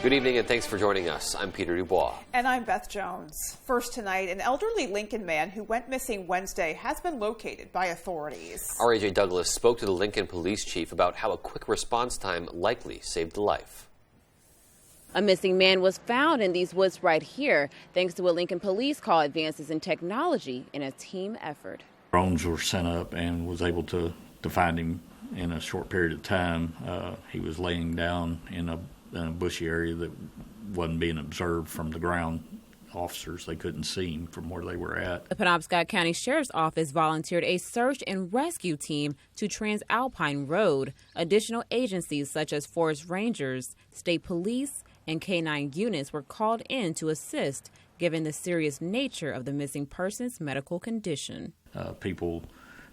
Good evening and thanks for joining us. I'm Peter Dubois. And I'm Beth Jones. First tonight, an elderly Lincoln man who went missing Wednesday has been located by authorities. Our AJ Douglas spoke to the Lincoln police chief about how a quick response time likely saved a life. A missing man was found in these woods right here, thanks to a Lincoln police call, advances in technology, and a team effort. Drones were sent up and was able to find him in a short period of time. He was laying down in a bushy area that wasn't being observed from the ground. Officers, they couldn't see him from where they were at. The Penobscot County Sheriff's Office volunteered a search and rescue team to Transalpine Road. Additional agencies such as Forest Rangers, State Police, and K-9 units were called in to assist, given the serious nature of the missing person's medical condition. People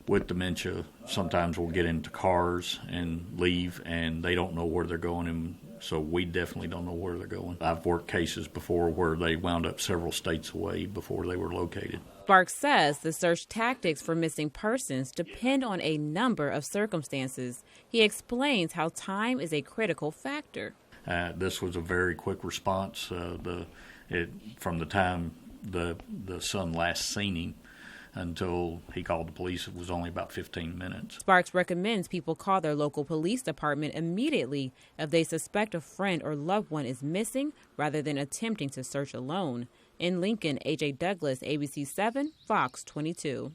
with dementia sometimes will get into cars and leave, and they don't know where they're going, and so we definitely don't know where they're going. I've worked cases before where they wound up several states away before they were located. Sparks says the search tactics for missing persons depend on a number of circumstances. He explains how time is a critical factor. This was a very quick response. From the time the son last seen him until he called the police, it was only about 15 minutes. Sparks recommends people call their local police department immediately if they suspect a friend or loved one is missing, rather than attempting to search alone. In Lincoln, AJ Douglas, ABC 7, Fox 22.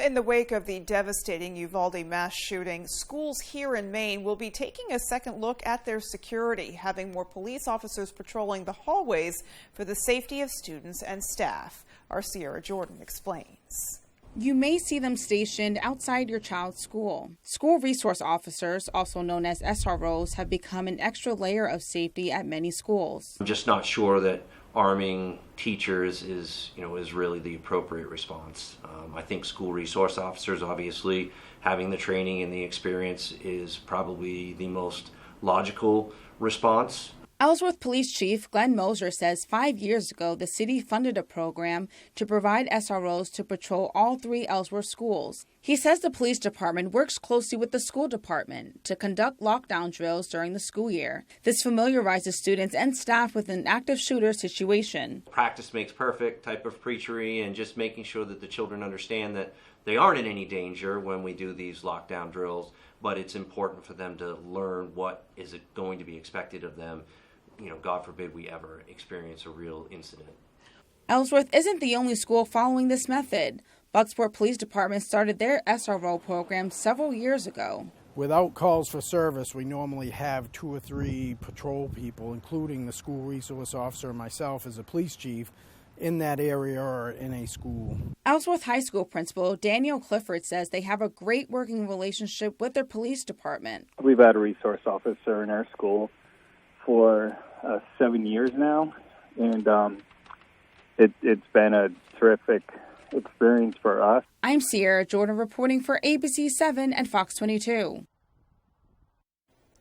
In the wake of the devastating Uvalde mass shooting, schools here in Maine will be taking a second look at their security, having more police officers patrolling the hallways for the safety of students and staff. Our Sierra Jordan explains. You may see them stationed outside your child's school. School resource officers, also known as SROs, have become an extra layer of safety at many schools. I'm just not sure that arming teachers is really the appropriate response. I think school resource officers, obviously, having the training and the experience is probably the most logical response. Ellsworth Police Chief Glenn Moser says 5 years ago, the city funded a program to provide SROs to patrol all 3 Ellsworth schools. He says the police department works closely with the school department to conduct lockdown drills during the school year. This familiarizes students and staff with an active shooter situation. Practice makes perfect type of preachery, and just making sure that the children understand that they aren't in any danger when we do these lockdown drills, but it's important for them to learn what is going to be expected of them. God forbid we ever experience a real incident. Ellsworth isn't the only school following this method. Bucksport Police Department started their SRO program several years ago. Without calls for service, we normally have 2 or 3 patrol people, including the school resource officer and myself as a police chief, in that area or in a school. Ellsworth High School principal Daniel Clifford says they have a great working relationship with their police department. We've had a resource officer in our school for 7 years now, and it's been a terrific experience for us. I'm Sierra Jordan reporting for ABC 7 and Fox 22.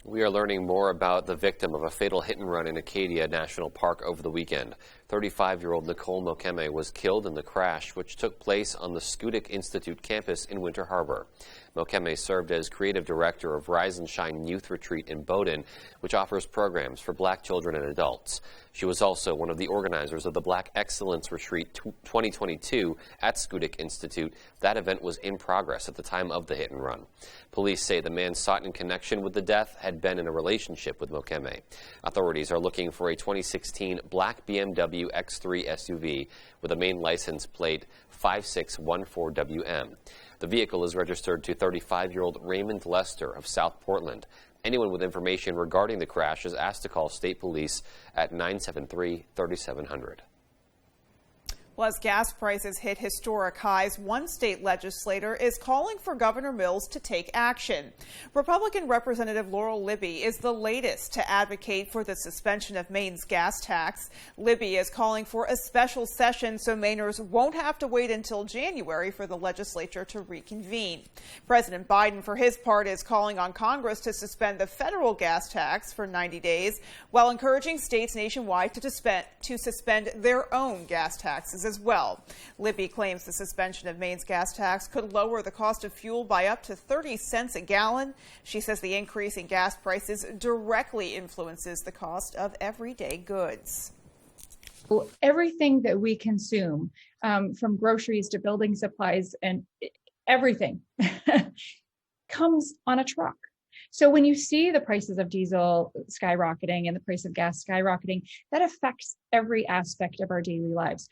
We are learning more about the victim of a fatal hit-and-run in Acadia National Park over the weekend. 35-year-old Nicole Mokeme was killed in the crash, which took place on the Schoodic Institute campus in Winter Harbor. Mokeme served as creative director of Rise and Shine Youth Retreat in Bowdoin, which offers programs for black children and adults. She was also one of the organizers of the Black Excellence Retreat 2022 at Schoodic Institute. That event was in progress at the time of the hit-and-run. Police say the man sought in connection with the death had been in a relationship with Mokeme. Authorities are looking for a 2016 black BMW X3 SUV with a main license plate 5614WM. The vehicle is registered to 35-year-old Raymond Lester of South Portland. Anyone with information regarding the crash is asked to call state police at 973-3700. Well, as gas prices hit historic highs, one state legislator is calling for Governor Mills to take action. Republican Representative Laurel Libby is the latest to advocate for the suspension of Maine's gas tax. Libby is calling for a special session so Mainers won't have to wait until January for the legislature to reconvene. President Biden, for his part, is calling on Congress to suspend the federal gas tax for 90 days, while encouraging states nationwide to suspend their own gas taxes as well. Libby claims the suspension of Maine's gas tax could lower the cost of fuel by up to 30 cents a gallon. She says the increase in gas prices directly influences the cost of everyday goods. Well, everything that we consume, from groceries to building supplies and everything, comes on a truck. So when you see the prices of diesel skyrocketing and the price of gas skyrocketing, that affects every aspect of our daily lives.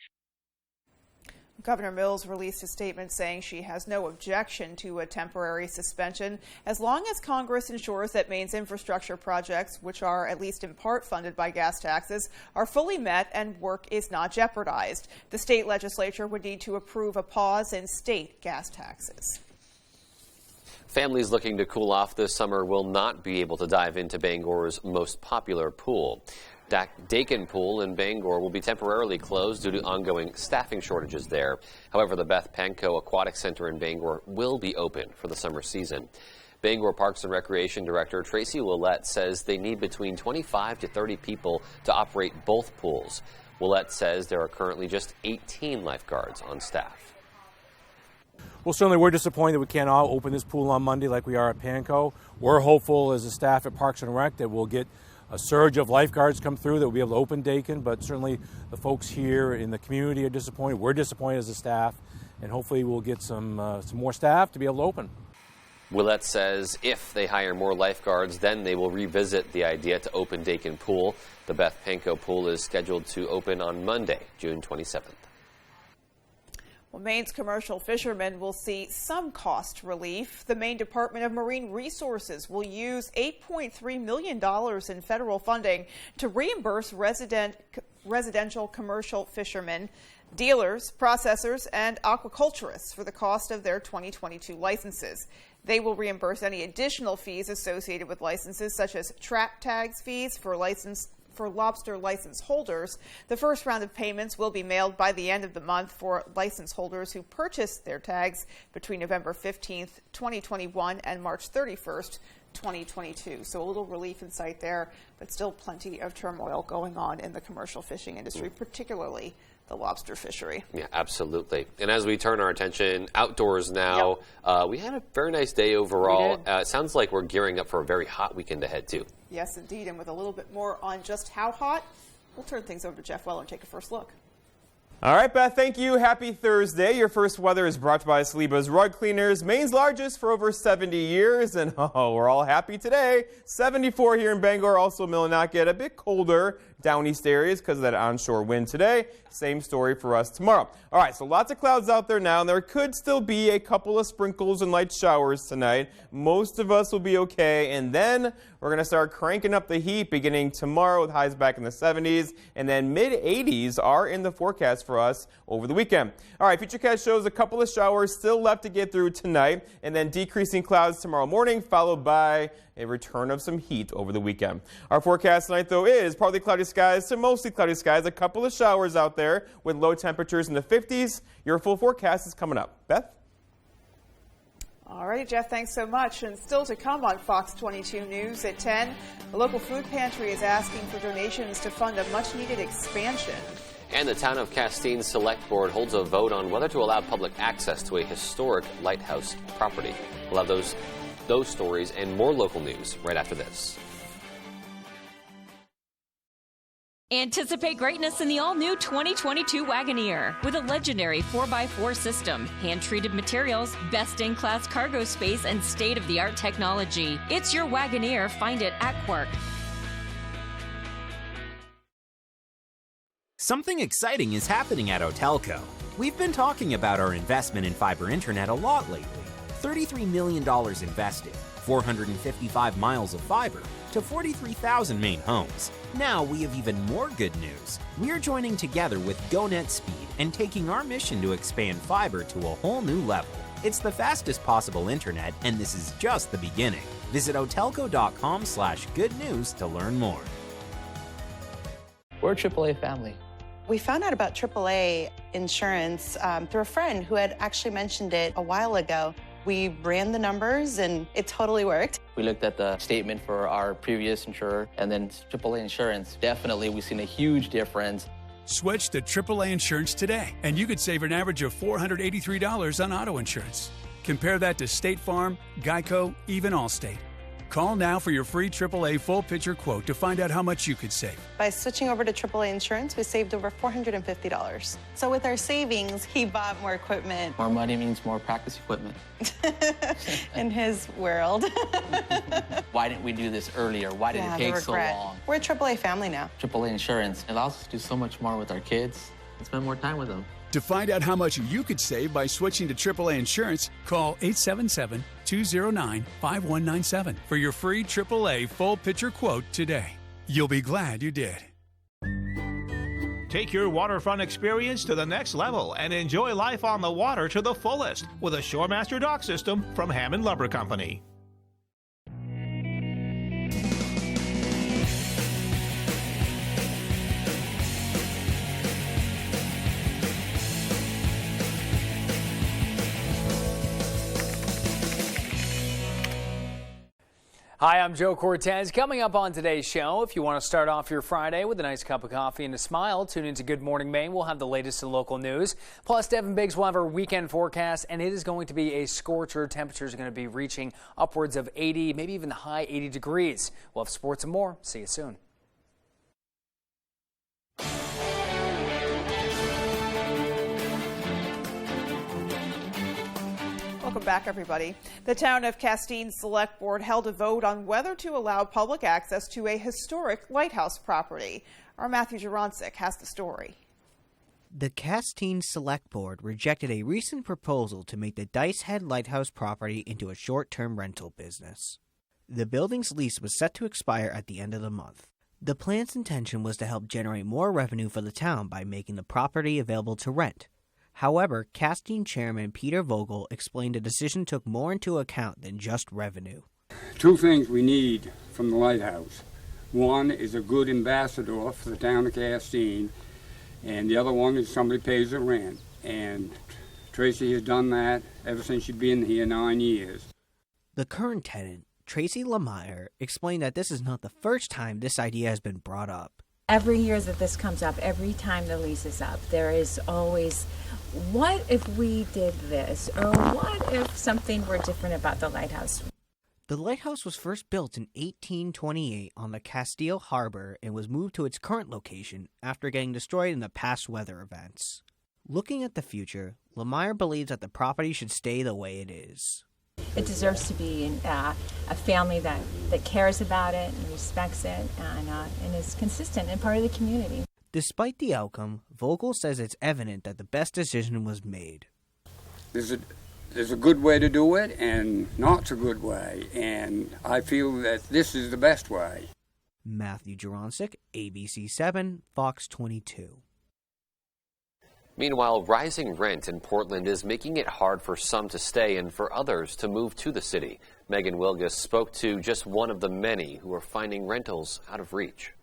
Governor Mills released a statement saying she has no objection to a temporary suspension as long as Congress ensures that Maine's infrastructure projects, which are at least in part funded by gas taxes, are fully met and work is not jeopardized. The state legislature would need to approve a pause in state gas taxes. Families looking to cool off this summer will not be able to dive into Bangor's most popular pool. Dakin Pool in Bangor will be temporarily closed due to ongoing staffing shortages there. However, the Beth Pankow Aquatic Center in Bangor will be open for the summer season. Bangor Parks and Recreation Director Tracy Willette says they need between 25 to 30 people to operate both pools. Willette says there are currently just 18 lifeguards on staff. Well, certainly we're disappointed that we can't all open this pool on Monday like we are at Pankow. We're hopeful as a staff at Parks and Rec that we'll get a surge of lifeguards come through that we'll be able to open Dakin, but certainly the folks here in the community are disappointed. We're disappointed as a staff, and hopefully we'll get some more staff to be able to open. Willette says if they hire more lifeguards, then they will revisit the idea to open Dakin Pool. The Beth Pankow Pool is scheduled to open on Monday, June 27th. Well, Maine's commercial fishermen will see some cost relief. The Maine Department of Marine Resources will use $8.3 million in federal funding to reimburse residential commercial fishermen, dealers, processors, and aquaculturists for the cost of their 2022 licenses. They will reimburse any additional fees associated with licenses, such as trap tags fees for lobster license holders. The first round of payments will be mailed by the end of the month for license holders who purchased their tags between November 15th, 2021 and March 31st, 2022. So a little relief in sight there, but still plenty of turmoil going on in the commercial fishing industry, particularly the lobster fishery. Yeah, absolutely. And as we turn our attention outdoors now, we had a very nice day overall. It sounds like we're gearing up for a very hot weekend ahead, too. Yes, indeed. And with a little bit more on just how hot, we'll turn things over to Jeff Weller and take a first look. All right, Beth, thank you. Happy Thursday. Your first weather is brought to you by Saliba's Rug Cleaners, Maine's largest for over 70 years. And we're all happy today. 74 here in Bangor, also Millinocket. A bit colder down east areas because of that onshore wind today. Same story for us tomorrow. All right, so lots of clouds out there now, and there could still be a couple of sprinkles and light showers tonight. Most of us will be okay, and then we're going to start cranking up the heat beginning tomorrow with highs back in the 70s, and then mid-80s are in the forecast for us over the weekend. All right, Futurecast shows a couple of showers still left to get through tonight, and then decreasing clouds tomorrow morning, followed by a return of some heat over the weekend. Our forecast tonight, though, is partly cloudy skies to mostly cloudy skies, a couple of showers out there with low temperatures in the 50s. Your full forecast is coming up. Beth? All right, Jeff, thanks so much. And still to come on Fox 22 News at 10, the local food pantry is asking for donations to fund a much-needed expansion. And the Town of Castine Select Board holds a vote on whether to allow public access to a historic lighthouse property. We'll have those stories and more local news right after this. Anticipate greatness in the all-new 2022 Wagoneer. With a legendary 4x4 system, hand-treated materials, best-in-class cargo space, and state-of-the-art technology. It's your Wagoneer. Find it at Quark. Something exciting is happening at Otelco. We've been talking about our investment in fiber internet a lot lately. $33 million invested, 455 miles of fiber to 43,000 Maine homes. Now we have even more good news. We're joining together with GoNet Speed and taking our mission to expand fiber to a whole new level. It's the fastest possible internet, and this is just the beginning. Visit otelco.com/good news to learn more. We're a AAA family. We found out about AAA insurance through a friend who had actually mentioned it a while ago. We ran the numbers, and it totally worked. We looked at the statement for our previous insurer, and then AAA insurance. Definitely, we've seen a huge difference. Switch to AAA insurance today, and you could save an average of $483 on auto insurance. Compare that to State Farm, Geico, even Allstate. Call now for your free AAA full-picture quote to find out how much you could save. By switching over to AAA insurance, we saved over $450. So with our savings, he bought more equipment. More money means more practice equipment. In his world. Why didn't we do this earlier? Why did it take so long? We're a AAA family now. AAA insurance allows us to do so much more with our kids and spend more time with them. To find out how much you could save by switching to AAA insurance, call 877-209-5197 for your free AAA full-picture quote today. You'll be glad you did. Take your waterfront experience to the next level and enjoy life on the water to the fullest with a Shoremaster dock system from Hammond Lumber Company. Hi, I'm Joe Cortez. Coming up on today's show, if you want to start off your Friday with a nice cup of coffee and a smile, tune into Good Morning Maine. We'll have the latest in local news. Plus, Devin Biggs will have our weekend forecast, and it is going to be a scorcher. Temperatures are going to be reaching upwards of 80, maybe even the high 80 degrees. We'll have sports and more. See you soon. Welcome back, everybody. The town of Castine Select Board held a vote on whether to allow public access to a historic lighthouse property. Our Matthew Jurancic has the story. The Castine Select Board rejected a recent proposal to make the Dice Head Lighthouse property into a short-term rental business. The building's lease was set to expire at the end of the month. The plan's intention was to help generate more revenue for the town by making the property available to rent. However, Castine Chairman Peter Vogel explained the decision took more into account than just revenue. Two things we need from the lighthouse. One is a good ambassador for the town of Castine, and the other one is somebody pays the rent. And Tracy has done that ever since she's been here 9 years. The current tenant, Tracy Lemire, explained that this is not the first time this idea has been brought up. Every year that this comes up, every time the lease is up, there is always, what if we did this? Or what if something were different about the lighthouse? The lighthouse was first built in 1828 on the Castile Harbor and was moved to its current location after getting destroyed in the past weather events. Looking at the future, Lemire believes that the property should stay the way it is. It deserves to be a family that cares about it and respects it and is consistent and part of the community. Despite the outcome, Vogel says it's evident that the best decision was made. There's a good way to do it and not so good way, and I feel that this is the best way. Matthew Jurancic, ABC 7, Fox 22. Meanwhile, rising rent in Portland is making it hard for some to stay and for others to move to the city. Megan Wilgus spoke to just one of the many who are finding rentals out of reach.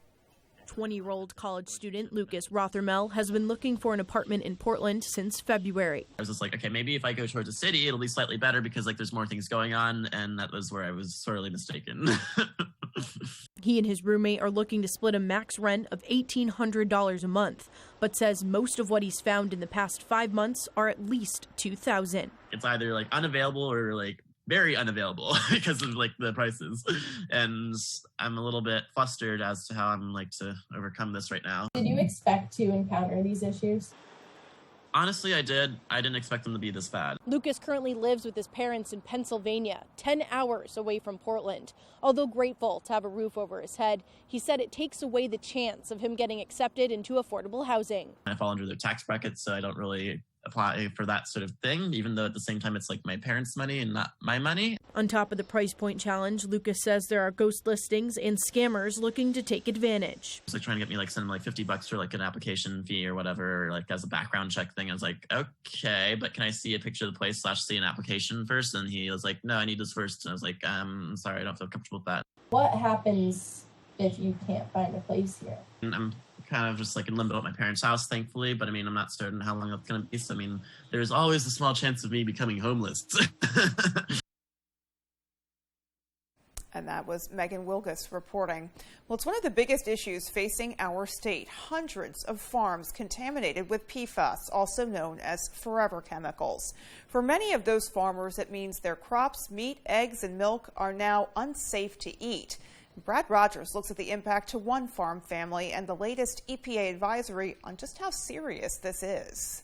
20-year-old college student Lucas Rothermel has been looking for an apartment in Portland since February. I was just like, okay, maybe if I go towards the city, it'll be slightly better because there's more things going on, and that was where I was sorely mistaken. He and his roommate are looking to split a max rent of $1,800 a month, but says most of what he's found in the past 5 months are at least $2,000. It's either unavailable or very unavailable because of the prices, and I'm a little bit flustered as to how I'm to overcome this right now. Did you expect to encounter these issues? Honestly, I did. I didn't expect them to be this bad. Lucas currently lives with his parents in Pennsylvania, 10 hours away from Portland. Although grateful to have a roof over his head, he said it takes away the chance of him getting accepted into affordable housing. I fall under their tax bracket, so I don't really apply for that sort of thing, even though at the same time it's my parents' money and not my money. On top of the price point challenge, Lucas says there are ghost listings and scammers looking to take advantage. It's trying to get me send him $50 for an application fee or whatever, as a background check thing. I was like, okay, but can I see a picture of the place / see an application first? And he was like, no, I need this first. And I was like, I'm sorry, I don't feel comfortable with that. What happens if you can't find a place here? I'm kind of just in limbo at my parents' house, thankfully, but I'm not certain how long it's going to be. So, there's always a small chance of me becoming homeless. And that was Megan Wilgus reporting. Well, it's one of the biggest issues facing our state. Hundreds of farms contaminated with PFAS, also known as forever chemicals. For many of those farmers, it means their crops, meat, eggs, and milk are now unsafe to eat. Brad Rogers looks at the impact to one farm family and the latest EPA advisory on just how serious this is.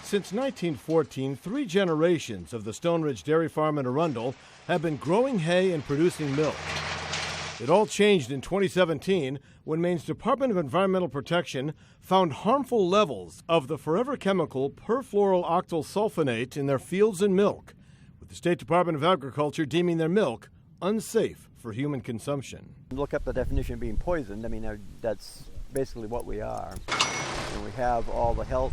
Since 1914, 3 generations of the Stone Ridge Dairy Farm in Arundel have been growing hay and producing milk. It all changed in 2017 when Maine's Department of Environmental Protection found harmful levels of the forever chemical perfluorooctyl sulfonate in their fields and milk, with the State Department of Agriculture deeming their milk unsafe for human consumption. Look up the definition of being poisoned. I mean, that's basically what we are. And we have all the health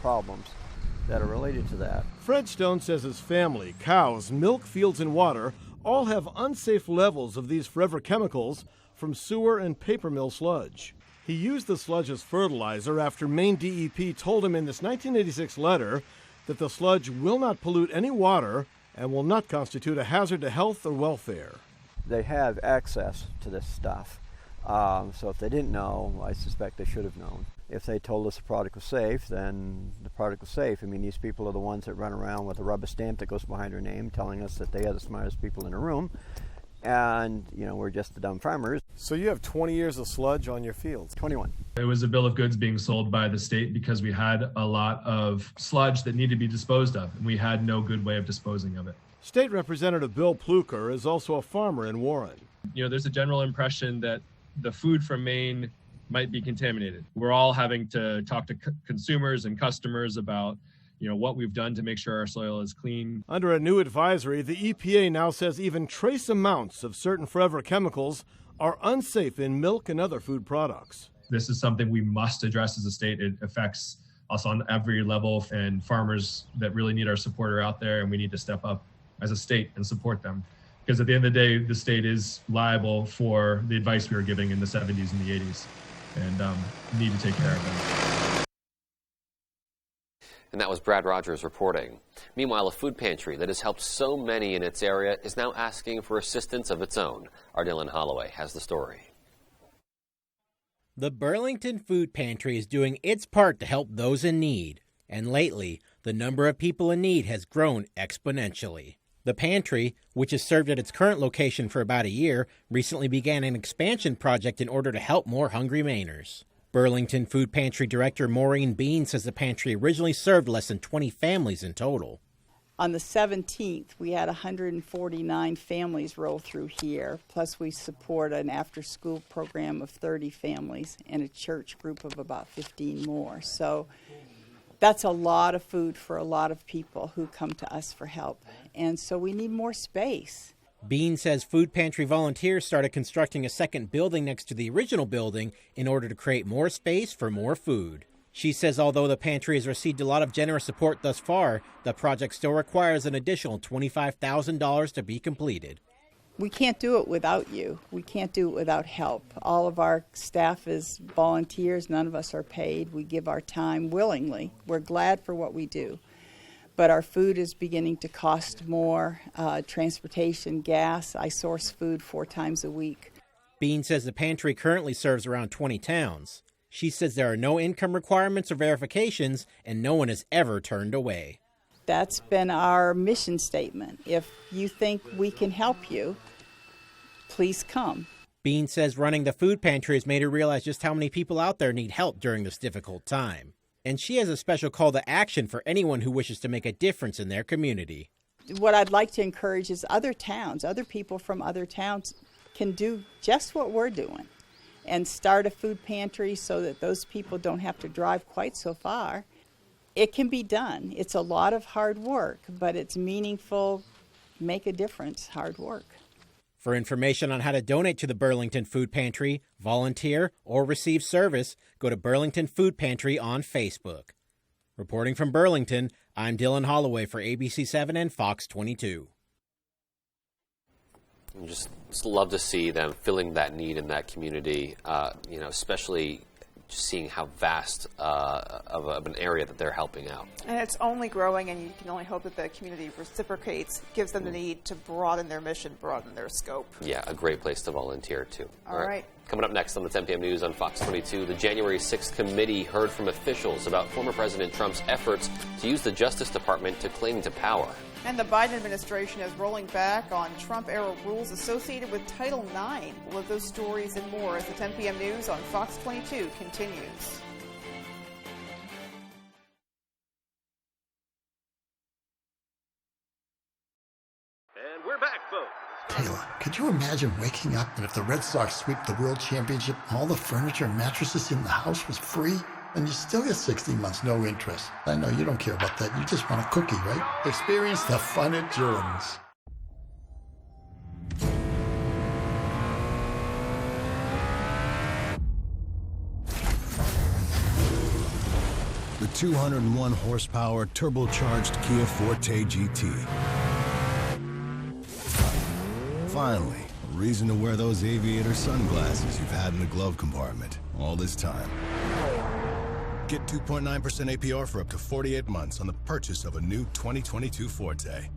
problems that are related to that. Fred Stone says his family, cows, milk, fields, and water all have unsafe levels of these forever chemicals from sewer and paper mill sludge. He used the sludge as fertilizer after Maine DEP told him in this 1986 letter that the sludge will not pollute any water and will not constitute a hazard to health or welfare. They have access to this stuff, so if they didn't know, I suspect they should have known. If they told us the product was safe, then the product was safe. I mean, these people are the ones that run around with a rubber stamp that goes behind their name telling us that they are the smartest people in the room, and, you know, we're just the dumb farmers. So you have 20 years of sludge on your fields? 21. It was a bill of goods being sold by the state because we had a lot of sludge that needed to be disposed of, and we had no good way of disposing of it. State Representative Bill Pluker is also a farmer in Warren. You know, there's a general impression that the food from Maine might be contaminated. We're all having to talk to consumers and customers about, you know, what we've done to make sure our soil is clean. Under a new advisory, the EPA now says even trace amounts of certain forever chemicals are unsafe in milk and other food products. This is something we must address as a state. It affects us on every level, and farmers that really need our support are out there, and we need to step up as a state and support them. Because at the end of the day, the state is liable for the advice we were giving in the 70s and the 80s, and need to take care of them. And that was Brad Rogers reporting. Meanwhile, a food pantry that has helped so many in its area is now asking for assistance of its own. Our Dylan Holloway has the story. The Burlington Food Pantry is doing its part to help those in need. And lately, the number of people in need has grown exponentially. The pantry, which has served at its current location for about a year, recently began an expansion project in order to help more hungry Mainers. Burlington Food Pantry Director Maureen Bean says the pantry originally served less than 20 families in total. On the 17th, we had 149 families roll through here, plus we support an after-school program of 30 families and a church group of about 15 more. So that's a lot of food for a lot of people who come to us for help, and so we need more space. Bean says food pantry volunteers started constructing a second building next to the original building in order to create more space for more food. She says although the pantry has received a lot of generous support thus far, the project still requires an additional $25,000 to be completed. We can't do it without you. We can't do it without help. All of our staff is volunteers. None of us are paid. We give our time willingly. We're glad for what we do. But our food is beginning to cost more. Transportation, gas. I source food 4 times a week. Bean says the pantry currently serves around 20 towns. She says there are no income requirements or verifications, and no one is ever turned away. That's been our mission statement. If you think we can help you, please come. Bean says running the food pantry has made her realize just how many people out there need help during this difficult time. And she has a special call to action for anyone who wishes to make a difference in their community. What I'd like to encourage is other towns, other people from other towns can do just what we're doing and start a food pantry so that those people don't have to drive quite so far. It can be done. It's a lot of hard work, but it's meaningful, make a difference, hard work. For information on how to donate to the Burlington Food Pantry, volunteer, or receive service, go to Burlington Food Pantry on Facebook. Reporting from Burlington, I'm Dylan Holloway for ABC7 and Fox 22. I just love to see them filling that need in that community, especially just seeing how vast of an area that they're helping out. And it's only growing, and you can only hope that the community reciprocates, gives them the need to broaden their mission, broaden their scope. Yeah, a great place to volunteer, too. All right. Coming up next on the 10 p.m. News on Fox 22, the January 6th committee heard from officials about former President Trump's efforts to use the Justice Department to cling to power. And the Biden administration is rolling back on Trump-era rules associated with Title IX. All of those stories and more as the 10 p.m. News on Fox 22 continues. And we're back, folks. Taylor, could you imagine waking up and if the Red Sox sweep the World Championship, all the furniture and mattresses in the house was free? And you still get 60 months, no interest. I know you don't care about that. You just want a cookie, right? Experience the fun at Jordan's. The 201 horsepower turbocharged Kia Forte GT. Finally, a reason to wear those aviator sunglasses you've had in the glove compartment all this time. Get 2.9% APR for up to 48 months on the purchase of a new 2022 Forte.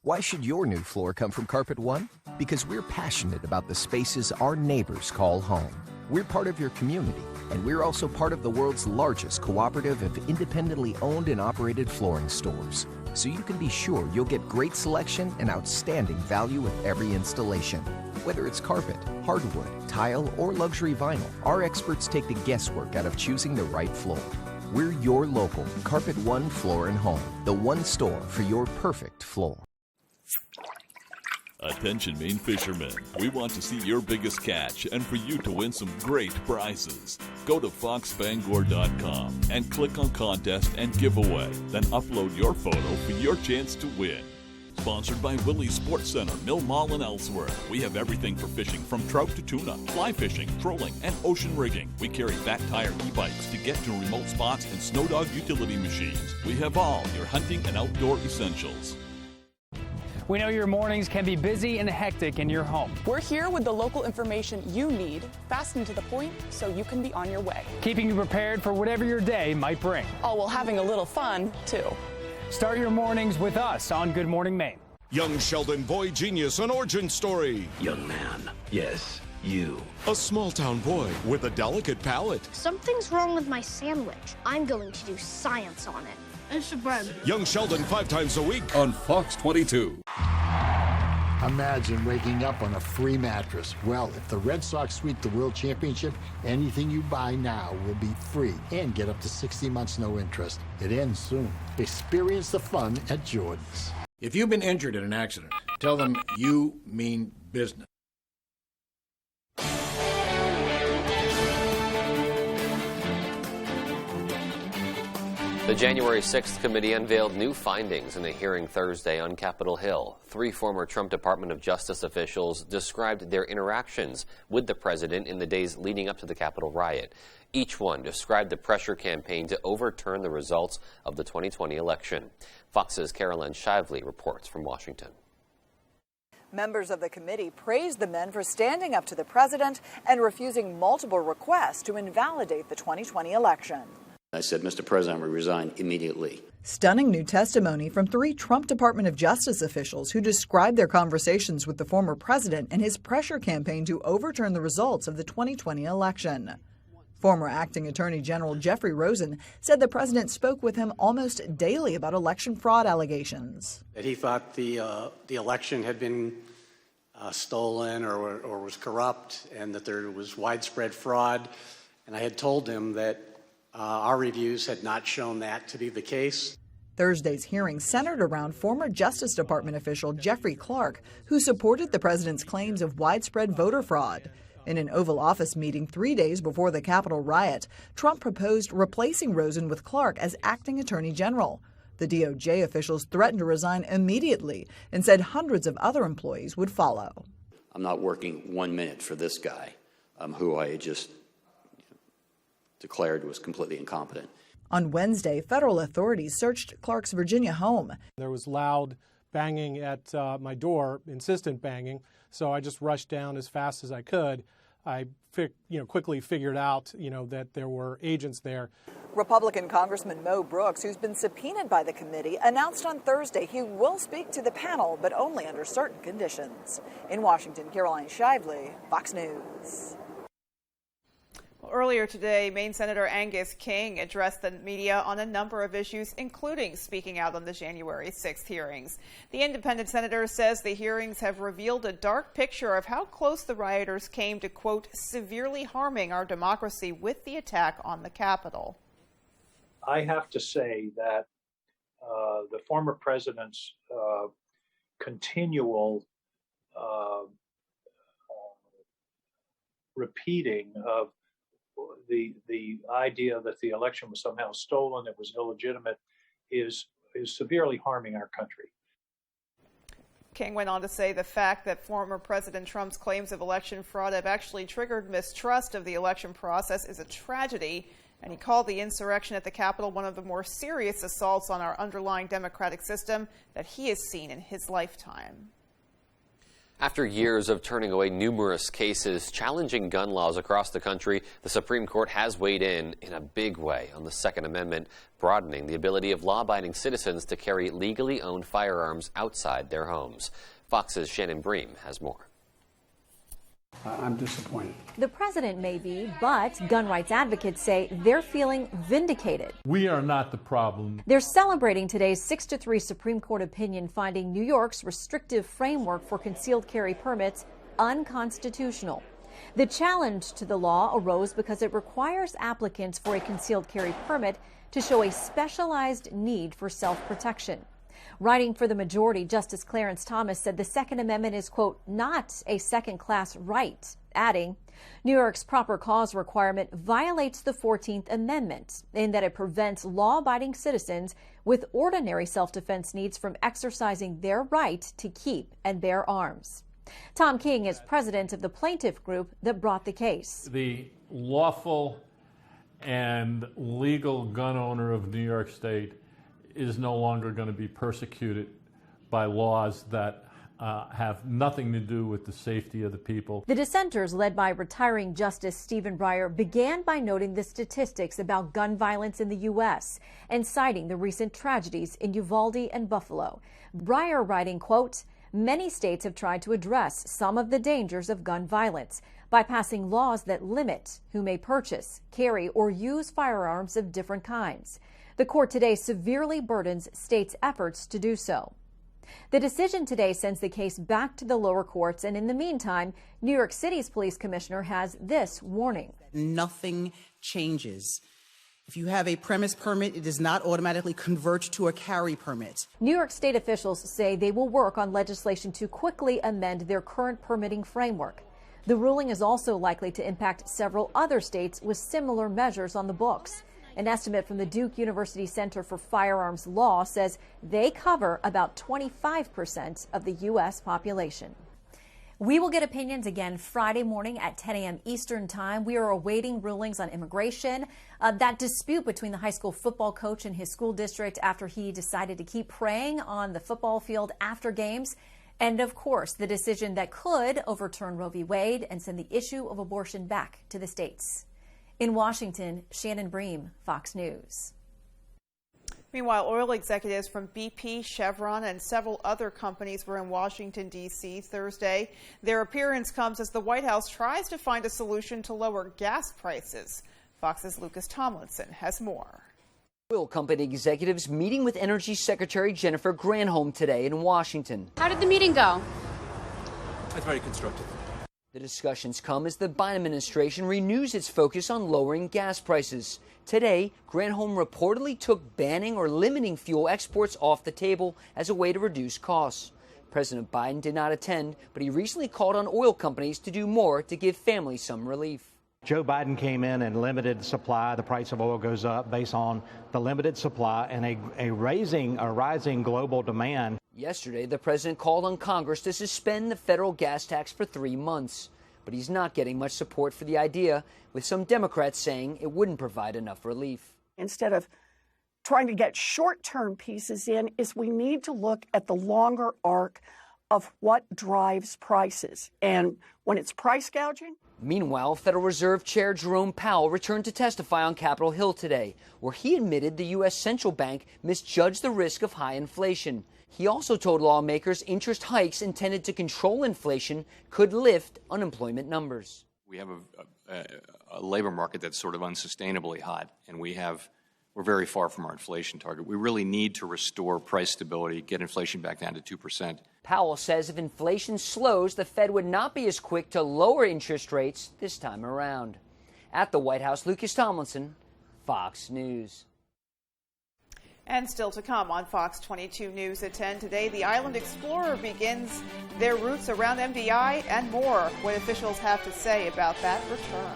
Why should your new floor come from Carpet One? Because we're passionate about the spaces our neighbors call home. We're part of your community, and we're also part of the world's largest cooperative of independently owned and operated flooring stores. So you can be sure you'll get great selection and outstanding value with every installation. Whether it's carpet, hardwood, tile, or luxury vinyl, our experts take the guesswork out of choosing the right floor. We're your local Carpet One Floor and Home, the one store for your perfect floor. Attention Maine fishermen, we want to see your biggest catch and for you to win some great prizes. Go to foxbangor.com and click on contest and giveaway. Then upload your photo for your chance to win. Sponsored by Willie's Sports Center, Mill Mall, and Ellsworth. We have everything for fishing from trout to tuna, fly fishing, trolling, and ocean rigging. We carry fat tire e-bikes to get to remote spots and snow dog utility machines. We have all your hunting and outdoor essentials. We know your mornings can be busy and hectic in your home. We're here with the local information you need, fast and to the point, so you can be on your way. Keeping you prepared for whatever your day might bring. Oh, well, having a little fun, too. Start your mornings with us on Good Morning Maine. Young Sheldon, boy genius, an origin story. Young man, yes, you. A small-town boy with a delicate palate. Something's wrong with my sandwich. I'm going to do science on it. It's the bread. Young Sheldon 5 times a week on Fox 22. Imagine waking up on a free mattress. Well, if the Red Sox sweep the World Championship, anything you buy now will be free and get up to 60 months no interest. It ends soon. Experience the fun at Jordan's. If you've been injured in an accident, tell them you mean business. The January 6th committee unveiled new findings in a hearing Thursday on Capitol Hill. 3 former Trump Department of Justice officials described their interactions with the president in the days leading up to the Capitol riot. Each one described the pressure campaign to overturn the results of the 2020 election. Fox's Carolyn Shively reports from Washington. Members of the committee praised the men for standing up to the president and refusing multiple requests to invalidate the 2020 election. I said, Mr. President, we resign immediately. Stunning new testimony from 3 Trump Department of Justice officials who described their conversations with the former president and his pressure campaign to overturn the results of the 2020 election. Former Acting Attorney General Jeffrey Rosen said the president spoke with him almost daily about election fraud allegations. That he thought the election had been stolen or was corrupt and that there was widespread fraud. And I had told him that our reviews had not shown that to be the case. Thursday's hearing centered around former Justice Department official Jeffrey Clark, who supported the president's claims of widespread voter fraud. In an Oval Office meeting 3 days before the Capitol riot, Trump proposed replacing Rosen with Clark as acting attorney general. The DOJ officials threatened to resign immediately and said hundreds of other employees would follow. I'm not working 1 minute for this guy, who I just declared was completely incompetent. On Wednesday, federal authorities searched Clark's Virginia home. There was loud banging at my door, insistent banging, so I just rushed down as fast as I could. I quickly figured out, that there were agents there. Republican Congressman Mo Brooks, who's been subpoenaed by the committee, announced on Thursday he will speak to the panel, but only under certain conditions. In Washington, Caroline Shively, Fox News. Earlier today, Maine Senator Angus King addressed the media on a number of issues, including speaking out on the January 6th hearings. The independent senator says the hearings have revealed a dark picture of how close the rioters came to, quote, severely harming our democracy with the attack on the Capitol. I have to say that the former president's continual repeating of the idea that the election was somehow stolen, it was illegitimate, is severely harming our country. King went on to say the fact that former President Trump's claims of election fraud have actually triggered mistrust of the election process is a tragedy, and he called the insurrection at the Capitol one of the more serious assaults on our underlying democratic system that he has seen in his lifetime. After years of turning away numerous cases challenging gun laws across the country, the Supreme Court has weighed in a big way on the Second Amendment, broadening the ability of law-abiding citizens to carry legally owned firearms outside their homes. Fox's Shannon Bream has more. I'm disappointed. The president may be, but gun rights advocates say they're feeling vindicated. We are not the problem. They're celebrating today's 6-3 Supreme Court opinion finding New York's restrictive framework for concealed carry permits unconstitutional. The challenge to the law arose because it requires applicants for a concealed carry permit to show a specialized need for self-protection. Writing for the majority, Justice Clarence Thomas said the Second Amendment is, quote, not a second-class right, adding, New York's proper cause requirement violates the 14th Amendment in that it prevents law-abiding citizens with ordinary self-defense needs from exercising their right to keep and bear arms. Tom King is president of the plaintiff group that brought the case. The lawful and legal gun owner of New York State is no longer going to be persecuted by laws that have nothing to do with the safety of the people. The dissenters, led by retiring Justice Stephen Breyer, began by noting the statistics about gun violence in the U.S. and citing the recent tragedies in Uvalde and Buffalo. Breyer writing, quote, many states have tried to address some of the dangers of gun violence by passing laws that limit who may purchase, carry, or use firearms of different kinds. The court today severely burdens states' efforts to do so. The decision today sends the case back to the lower courts, and in the meantime, New York City's police commissioner has this warning. Nothing changes. If you have a premise permit, it does not automatically convert to a carry permit. New York State officials say they will work on legislation to quickly amend their current permitting framework. The ruling is also likely to impact several other states with similar measures on the books. An estimate from the Duke University Center for Firearms Law says they cover about 25% of the U.S. population. We will get opinions again Friday morning at 10 a.m. Eastern Time. We are awaiting rulings on immigration, that dispute between the high school football coach and his school district after he decided to keep praying on the football field after games, and, of course, the decision that could overturn Roe v. Wade and send the issue of abortion back to the states. In Washington, Shannon Bream, Fox News. Meanwhile, oil executives from BP, Chevron, and several other companies were in Washington, D.C. Thursday. Their appearance comes as the White House tries to find a solution to lower gas prices. Fox's Lucas Tomlinson has more. Oil company executives meeting with Energy Secretary Jennifer Granholm today in Washington. How did the meeting go? It's very constructive. The discussions come as the Biden administration renews its focus on lowering gas prices. Today, Granholm reportedly took banning or limiting fuel exports off the table as a way to reduce costs. President Biden did not attend, but he recently called on oil companies to do more to give families some relief. Joe Biden came in and limited supply. The price of oil goes up based on the limited supply and a rising global demand. Yesterday, the president called on Congress to suspend the federal gas tax for 3 months. But he's not getting much support for the idea, with some Democrats saying it wouldn't provide enough relief. Instead of trying to get short-term pieces in, is we need to look at the longer arc of what drives prices. And when it's price gouging, Meanwhile, Federal Reserve Chair Jerome Powell returned to testify on Capitol Hill today, where he admitted the U.S. central bank misjudged the risk of high inflation. He also told lawmakers interest hikes intended to control inflation could lift unemployment numbers. We have a labor market that's sort of unsustainably hot, and we're very far from our inflation target. We really need to restore price stability, get inflation back down to 2%. Powell says if inflation slows, the Fed would not be as quick to lower interest rates this time around. At the White House, Lucas Tomlinson, Fox News. And still to come on Fox 22 News at 10 today, the Island Explorer begins their routes around MDI and more. What officials have to say about that return.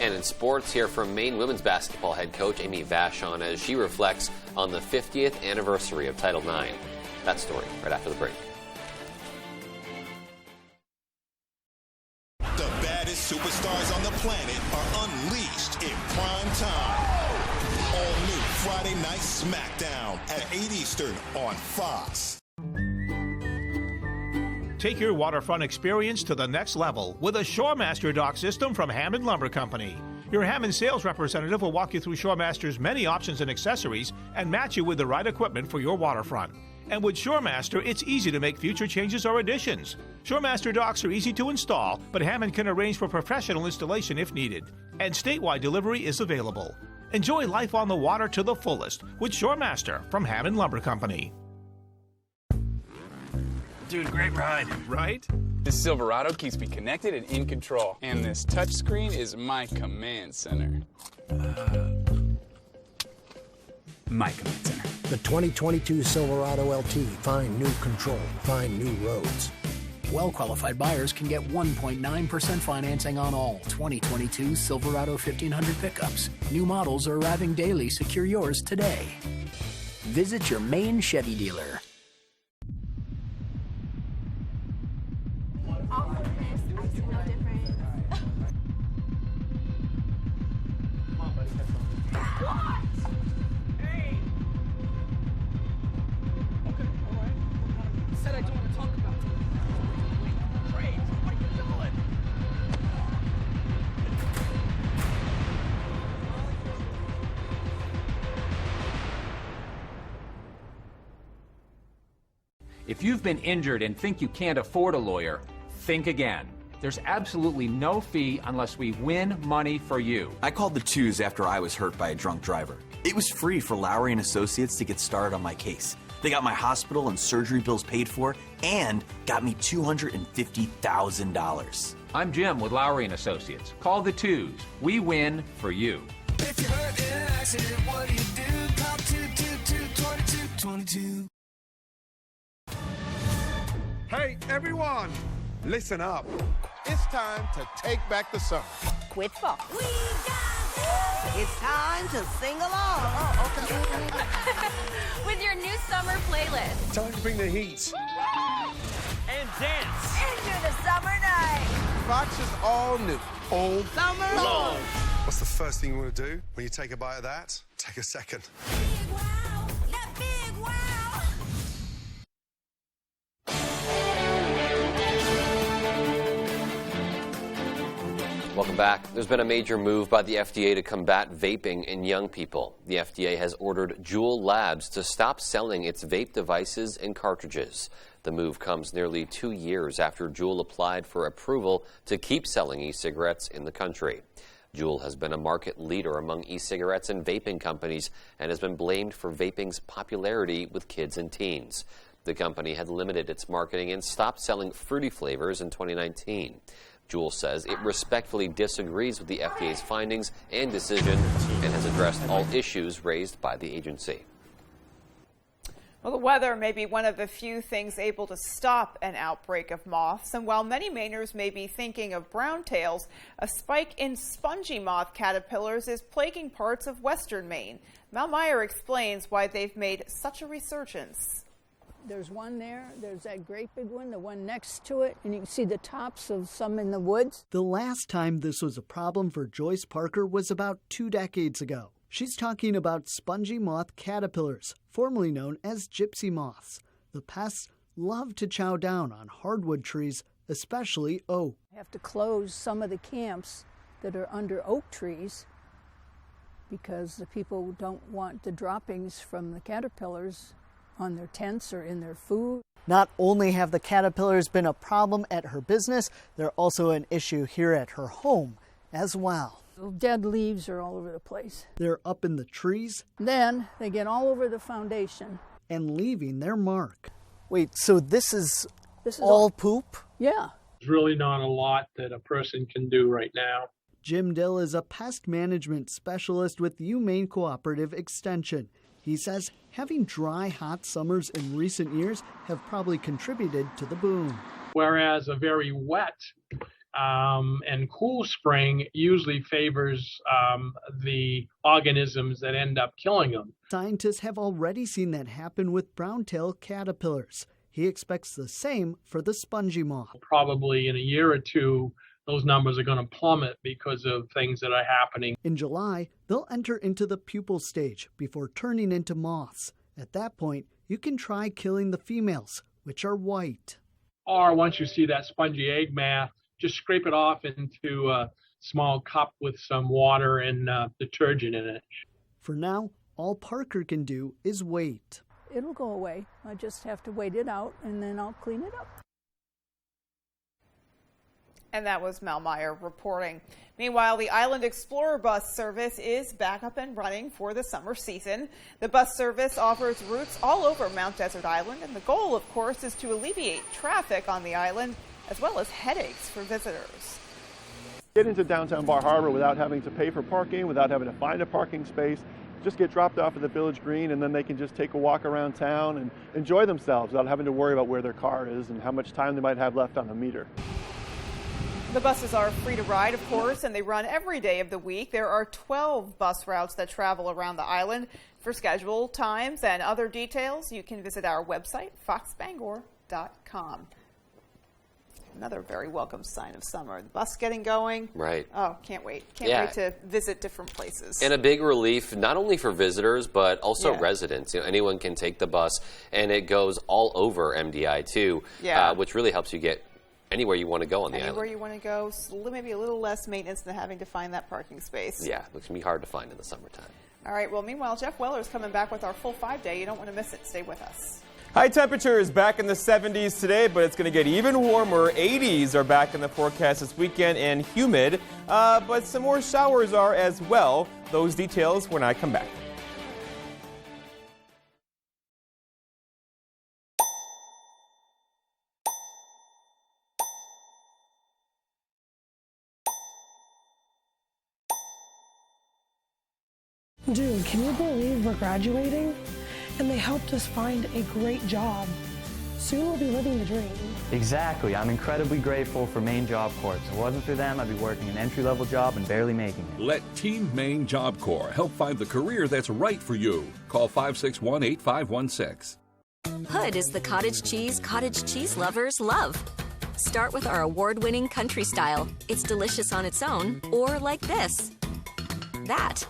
And in sports, hear from Maine women's basketball head coach Amy Vachon as she reflects on the 50th anniversary of Title IX. That story right after the break. The baddest superstars on the planet are unleashed in prime time. All new Friday Night SmackDown at 8 Eastern on Fox. Take your waterfront experience to the next level with a Shoremaster dock system from Hammond Lumber Company. Your Hammond sales representative will walk you through Shoremaster's many options and accessories and match you with the right equipment for your waterfront. And with Shoremaster, it's easy to make future changes or additions. Shoremaster docks are easy to install, but Hammond can arrange for professional installation if needed. And statewide delivery is available. Enjoy life on the water to the fullest with Shoremaster from Hammond Lumber Company. Dude, great ride, right? This Silverado keeps me connected and in control. And this touchscreen is my command center. My command center. The 2022 Silverado LT. Find new control. Find new roads. Well-qualified buyers can get 1.9% financing on all 2022 Silverado 1500 pickups. New models are arriving daily. Secure yours today. Visit your Maine Chevy dealer. If you've been injured and think you can't afford a lawyer, think again. There's absolutely no fee unless we win money for you. I called the twos after I was hurt by a drunk driver. It was free for Lowry and Associates to get started on my case. They got my hospital and surgery bills paid for and got me $250,000. I'm Jim with Lowry and Associates. Call the twos. We win for you. If you're hurt in an accident, what do you do? Call 222-2222. Hey, everyone, listen up. It's time to take back the summer. With Fox. It's time to sing along. Oh, okay. With your new summer playlist. Time to bring the heat. And dance. Into the summer night. Fox is all new. Old Summer long. What's the first thing you want to do when you take a bite of that? Take a second. Big wow. Yeah, big wow. Welcome back. There's been a major move by the FDA to combat vaping in young people. The FDA has ordered Juul Labs to stop selling its vape devices and cartridges. The move comes nearly 2 years after Juul applied for approval to keep selling e-cigarettes in the country. Juul has been a market leader among e-cigarettes and vaping companies and has been blamed for vaping's popularity with kids and teens. The company had limited its marketing and stopped selling fruity flavors in 2019. Juul says it respectfully disagrees with the FDA's findings and decision and has addressed all issues raised by the agency. Well, the weather may be one of the few things able to stop an outbreak of moths. And while many Mainers may be thinking of brown tails, a spike in spongy moth caterpillars is plaguing parts of western Maine. Mal Meyer explains why they've made such a resurgence. There's one there, there's that great big one, the one next to it, and you can see the tops of some in the woods. The last time this was a problem for Joyce Parker was about 2 decades ago. She's talking about spongy moth caterpillars, formerly known as gypsy moths. The pests love to chow down on hardwood trees, especially oak. We have to close some of the camps that are under oak trees because the people don't want the droppings from the caterpillars on their tents or in their food. Not only have the caterpillars been a problem at her business, they're also an issue here at her home as well. The dead leaves are all over the place. They're up in the trees. Then they get all over the foundation. And leaving their mark. Wait, so this is all poop? Yeah. There's really not a lot that a person can do right now. Jim Dill is a pest management specialist with UMaine Cooperative Extension. He says having dry, hot summers in recent years have probably contributed to the boom. Whereas a very wet and cool spring usually favors the organisms that end up killing them. Scientists have already seen that happen with brown-tail caterpillars. He expects the same for the spongy moth. Probably in a year or two, those numbers are going to plummet because of things that are happening. In July, they'll enter into the pupal stage before turning into moths. At that point, you can try killing the females, which are white. Or once you see that spongy egg mass, just scrape it off into a small cup with some water and detergent in it. For now, all Parker can do is wait. It'll go away. I just have to wait it out and then I'll clean it up. And that was Mel Meyer reporting. Meanwhile, the Island Explorer bus service is back up and running for the summer season. The bus service offers routes all over Mount Desert Island, and the goal, of course, is to alleviate traffic on the island, as well as headaches for visitors. Get into downtown Bar Harbor without having to pay for parking, without having to find a parking space. Just get dropped off at the Village Green, and then they can just take a walk around town and enjoy themselves without having to worry about where their car is and how much time they might have left on the meter. The buses are free to ride, of course, and they run every day of the week. There are 12 bus routes that travel around the island. For schedule, times, and other details, you can visit our website, foxbangor.com. Another very welcome sign of summer. The bus getting going. Right. Oh, can't wait. Can't wait to visit different places. And a big relief, not only for visitors, but also Yeah. residents. You know, anyone can take the bus, and it goes all over MDI, too, which really helps you get anywhere you want to go on the island. Anywhere you want to go, maybe a little less maintenance than having to find that parking space. Yeah, which can be hard to find in the summertime. All right, well, meanwhile, Jeff Weller's coming back with our full 5-day. You don't want to miss it. Stay with us. High temperatures back in the 70s today, but it's going to get even warmer. 80s are back in the forecast this weekend and humid, but some more showers are as well. Those details when I come back. Dude, can you believe we're graduating? And they helped us find a great job. Soon we'll be living the dream. Exactly. I'm incredibly grateful for Maine Job Corps. If it wasn't for them, I'd be working an entry-level job and barely making it. Let Team Maine Job Corps help find the career that's right for you. Call 561-8516. Hood is the cottage cheese lovers love. Start with our award-winning country style. It's delicious on its own, or like this. That.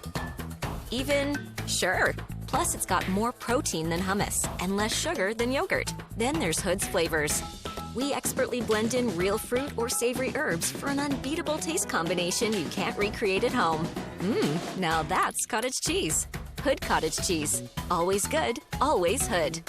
Even, sure. Plus, it's got more protein than hummus and less sugar than yogurt. Then there's Hood's flavors. We expertly blend in real fruit or savory herbs for an unbeatable taste combination you can't recreate at home. Now that's cottage cheese. Hood cottage cheese. Always good, always Hood.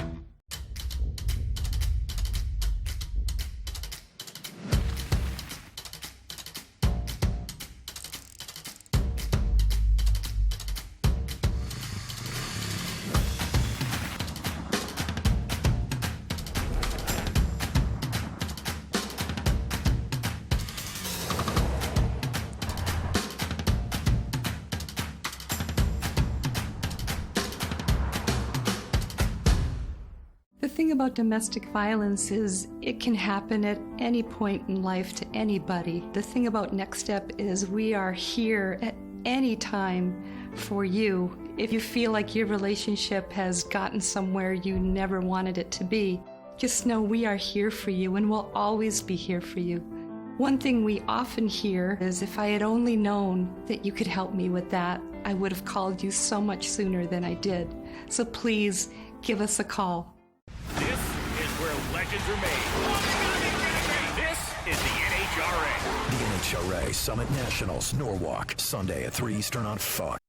The thing about domestic violence is it can happen at any point in life to anybody. The thing about Next Step is we are here at any time for you. If you feel like your relationship has gotten somewhere you never wanted it to be, just know we are here for you and we'll always be here for you. One thing we often hear is, if I had only known that you could help me with that, I would have called you so much sooner than I did. So please give us a call. This is where legends are made. This Charest Summit Nationals, Norwalk, Sunday at 3 Eastern on Fox.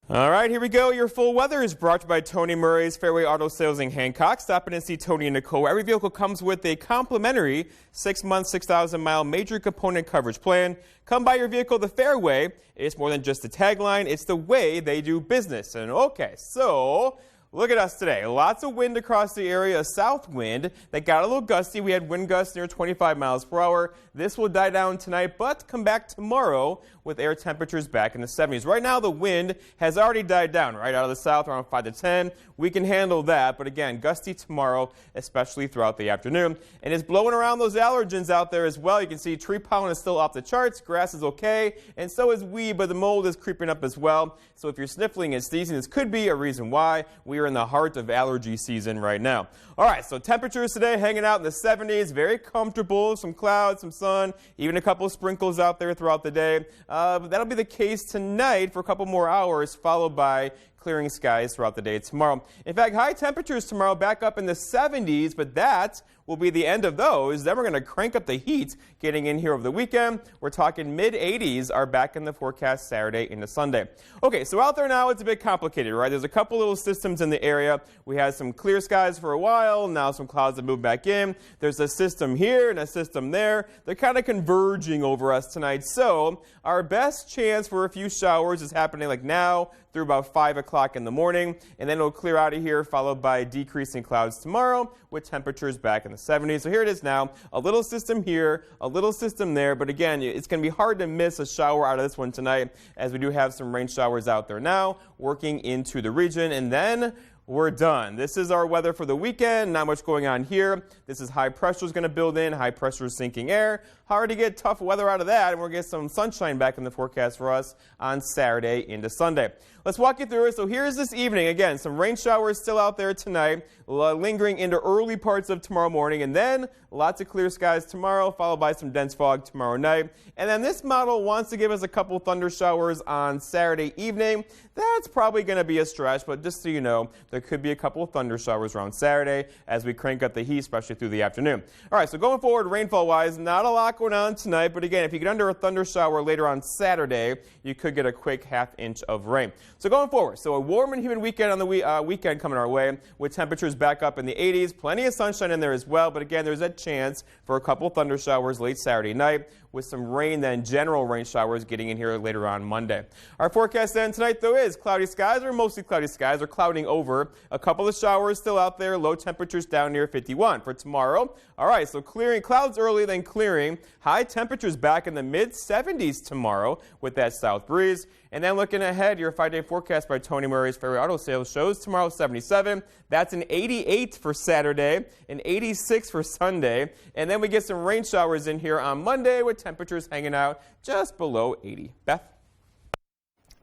All right, here we go. Your full weather is brought to you by Tony Murray's Fairway Auto Sales in Hancock. Stop in and see Tony and Nicole. Every vehicle comes with a complimentary 6-month, 6,000-mile major component coverage plan. Come buy your vehicle the Fairway. It's more than just a tagline. It's the way they do business. And okay, so look at us today. Lots of wind across the area, a south wind that got a little gusty. We had wind gusts near 25 miles per hour. This will die down tonight, but come back tomorrow with air temperatures back in the 70s. Right now, the wind has already died down, right out of the south, around 5 to 10. We can handle that, but again, gusty tomorrow, especially throughout the afternoon. And it's blowing around those allergens out there as well. You can see tree pollen is still off the charts. Grass is okay, and so is weed, but the mold is creeping up as well. So if you're sniffling and sneezing, this could be a reason why. We are in the heart of allergy season right now. All right, so temperatures today hanging out in the 70s, very comfortable, some clouds, some sun, even a couple of sprinkles out there throughout the day. But that'll be the case tonight for a couple more hours, followed by clearing skies throughout the day tomorrow. In fact, high temperatures tomorrow back up in the 70s, but that will be the end of those. Then we're going to crank up the heat getting in here over the weekend. We're talking mid-80s are back in the forecast Saturday into Sunday. Okay, so out there now it's a bit complicated, right? There's a couple little systems in the area. We had some clear skies for a while. Now some clouds have moved back in. There's a system here and a system there. They're kind of converging over us tonight. So our best chance for a few showers is happening like now through about 5 o'clock in the morning, and then it'll clear out of here, followed by decreasing clouds tomorrow with temperatures back in the 70s. So here it is now, a little system here, a little system there, but again, it's going to be hard to miss a shower out of this one tonight, as we do have some rain showers out there now, working into the region, and then we're done. This is our weather for the weekend. Not much going on here. This is high pressure is going to build in. High pressure is sinking air. Hard to get tough weather out of that, and we're going to get some sunshine back in the forecast for us on Saturday into Sunday. Let's walk you through it. So here's this evening. Again, some rain showers still out there tonight, lingering into early parts of tomorrow morning, and then lots of clear skies tomorrow, followed by some dense fog tomorrow night. And then this model wants to give us a couple thunder showers on Saturday evening. That's probably going to be a stretch, but just so you know, there could be a couple of thunder showers around Saturday as we crank up the heat, especially through the afternoon. All right, so going forward, rainfall-wise, not a lot going on tonight, but again, if you get under a thunder shower later on Saturday, you could get a quick half-inch of rain. So going forward, so a warm and humid weekend on the weekend coming our way with temperatures back up in the 80s. Plenty of sunshine in there as well, but again, there's a chance for a couple thunder showers late Saturday night with some rain, then general rain showers getting in here later on Monday. Our forecast then tonight, though, is cloudy skies or mostly cloudy skies or clouding over. A couple of showers still out there, low temperatures down near 51 for tomorrow. All right, so clearing clouds early, then clearing. High temperatures back in the mid-70s tomorrow with that south breeze. And then looking ahead, your 5-day forecast by Tony Murray's Fairway Auto Sales shows tomorrow 77. That's an 88 for Saturday, an 86 for Sunday. And then we get some rain showers in here on Monday with temperatures hanging out just below 80. Beth?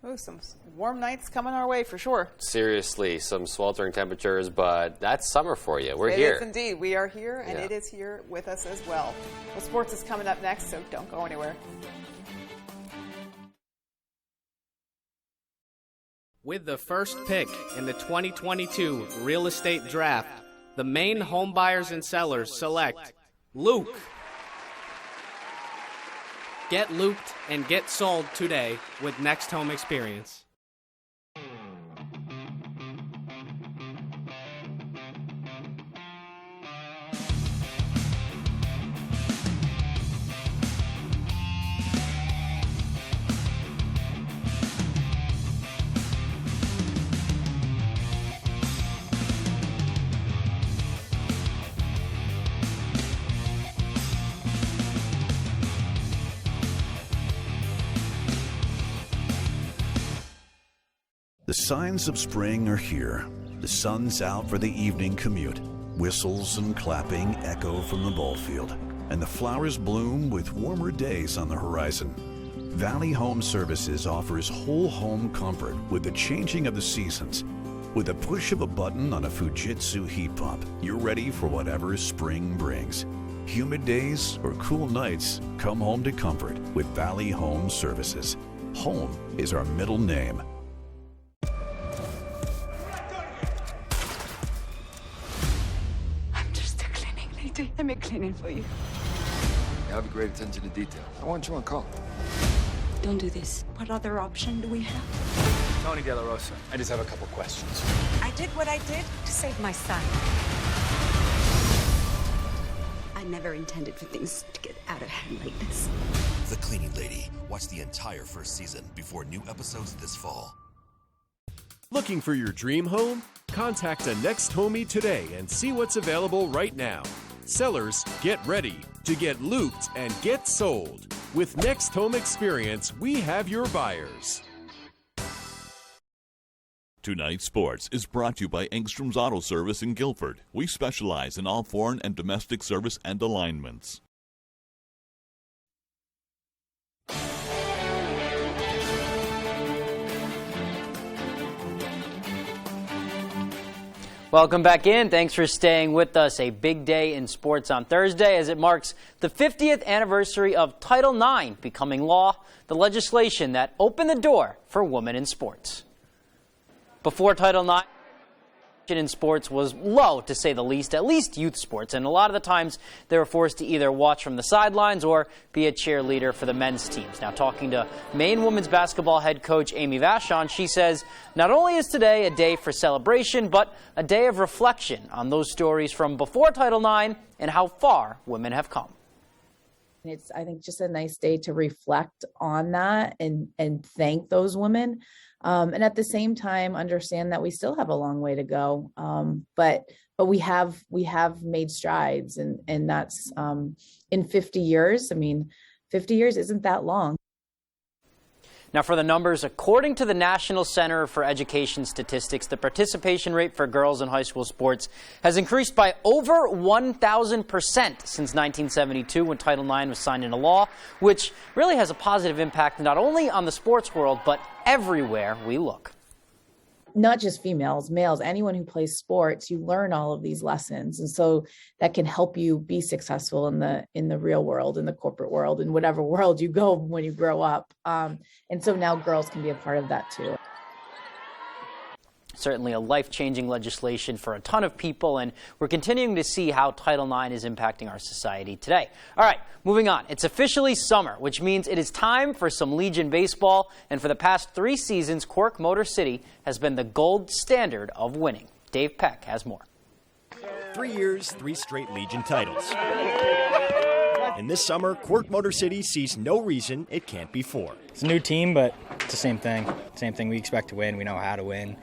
Ooh, some warm nights coming our way for sure. Seriously, some sweltering temperatures, but that's summer for you. We're here. It is indeed. We are here, and it is here with us as well. Well, sports is coming up next, so don't go anywhere. With the first pick in the 2022 real estate draft, the Maine home buyers and sellers select Luke. Get looped and get sold today with Next Home Experience. The signs of spring are here. The sun's out for the evening commute. Whistles and clapping echo from the ball field. And the flowers bloom with warmer days on the horizon. Valley Home Services offers whole home comfort with the changing of the seasons. With a push of a button on a Fujitsu heat pump, you're ready for whatever spring brings. Humid days or cool nights, come home to comfort with Valley Home Services. Home is our middle name. I'm just a cleaning lady. I'm a cleaning for you. You have a great attention to detail. I want you on call. Don't do this. What other option do we have? Tony De La Rosa. I just have a couple questions. I did what I did to save my son. I never intended for things to get out of hand like this. The Cleaning Lady. Watch the entire first season before new episodes this fall. Looking for your dream home? Contact a Next Homie today and see what's available right now. Sellers, get ready to get looped and get sold. With Next Home Experience, we have your buyers. Tonight's Sports is brought to you by Engstrom's Auto Service in Guilford. We specialize in all foreign and domestic service and alignments. Welcome back in. Thanks for staying with us. A big day in sports on Thursday as it marks the 50th anniversary of Title IX becoming law, the legislation that opened the door for women in sports. Before Title IX, in sports was low, to say the least, at least youth sports. And a lot of the times they were forced to either watch from the sidelines or be a cheerleader for the men's teams. Now, talking to Maine women's basketball head coach Amy Vachon, she says not only is today a day for celebration, but a day of reflection on those stories from before Title IX and how far women have come. It's, I think, just a nice day to reflect on that and thank those women. And at the same time, understand that we still have a long way to go. But we have made strides, and that's in 50 years. I mean, 50 years isn't that long. Now, for the numbers, according to the National Center for Education Statistics, the participation rate for girls in high school sports has increased by over 1,000% since 1972 when Title IX was signed into law, which really has a positive impact not only on the sports world, but everywhere we look. Not just females, males, anyone who plays sports, you learn all of these lessons. And so that can help you be successful in the real world, in the corporate world, in whatever world you go when you grow up. And so now girls can be a part of that too. Certainly a life-changing legislation for a ton of people, and we're continuing to see how Title IX is impacting our society today. All right, moving on. It's officially summer, which means it is time for some Legion baseball, and for the past 3 seasons, Cork Motor City has been the gold standard of winning. Dave Peck has more. 3 years, 3 straight Legion titles. And this summer, Cork Motor City sees no reason it can't be 4. It's a new team, but it's the same thing. Same thing. We expect to win. We know how to win.